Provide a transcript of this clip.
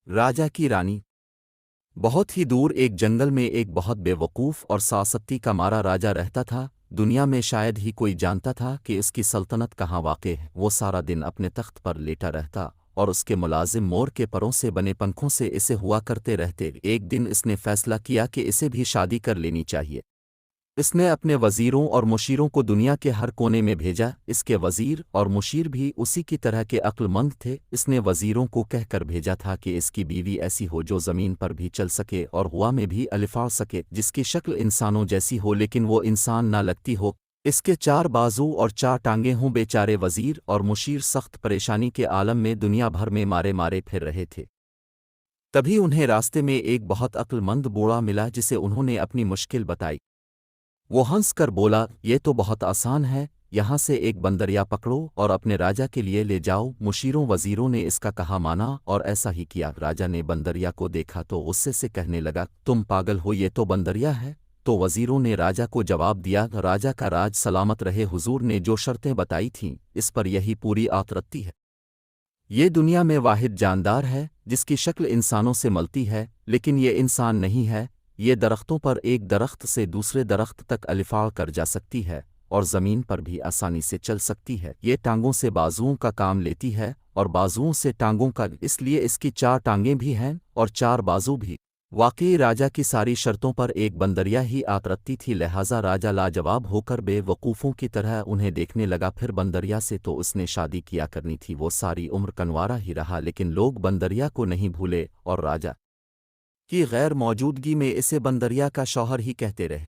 राजा की रानी। बहुत ही दूर एक जंगल में एक बहुत बेवकूफ़ और सासत्ती का मारा राजा रहता था। दुनिया में शायद ही कोई जानता था कि इसकी सल्तनत कहाँ वाक़ है। वो सारा दिन अपने तख्त पर लेटा रहता और उसके मुलाजिम मोर के परों से बने पंखों से इसे हुआ करते रहते। एक दिन इसने फैसला किया कि इसे भी शादी कर लेनी चाहिए। इसने अपने वज़ीरों और मुशीरों को दुनिया के हर कोने में भेजा। इसके वज़ीर और मुशीर भी उसी की तरह के अक्लमंद थे। इसने वज़ीरों को कहकर भेजा था कि इसकी बीवी ऐसी हो जो ज़मीन पर भी चल सके और हवा में भी अलिफाड़ सके, जिसकी शक्ल इंसानों जैसी हो लेकिन वो इंसान ना लगती हो, इसके 4 बाजू और 4 टांगें हों। बेचारे वज़ीर और मुशीर सख्त परेशानी के आलम में दुनिया भर में मारे मारे फिर रहे थे। तभी उन्हें रास्ते में एक बहुत अक्लमंद बूढ़ा मिला जिसे उन्होंने अपनी मुश्किल बताई। वो हंस कर बोला, ये तो बहुत आसान है, यहाँ से एक बंदरिया पकड़ो और अपने राजा के लिए ले जाओ। मुशीरों वज़ीरों ने इसका कहा माना और ऐसा ही किया। राजा ने बंदरिया को देखा तो गुस्से से कहने लगा, तुम पागल हो, ये तो बंदरिया है। तो वज़ीरों ने राजा को जवाब दिया, राजा का राज सलामत रहे, हुजूर ने जो शर्तें बताई थीं इस पर यही पूरी आतरती है। ये दुनिया में वाहिद जानदार है जिसकी शक्ल इंसानों से मिलती है, लेकिन ये इंसान नहीं है। ये दरख्तों पर एक दरख्त से दूसरे दरख्त तक अलिफाड़ कर जा सकती है और ज़मीन पर भी आसानी से चल सकती है। ये टांगों से बाजुओं का काम लेती है और बाजुओं से टांगों का, इसलिए इसकी 4 टांगें भी हैं और 4 बाजू भी। वाकई राजा की सारी शर्तों पर एक बंदरिया ही आतरती थी, लिहाजा राजा लाजवाब होकर बेवकूफ़ों की तरह उन्हें देखने लगा। फिर बंदरिया से तो उसने शादी किया करनी थी, वो सारी उम्र कनवारा ही रहा, लेकिन लोग बंदरिया को नहीं भूले और राजा की गैर मौजूदगी में इसे बंदरिया का शौहर ही कहते रहे।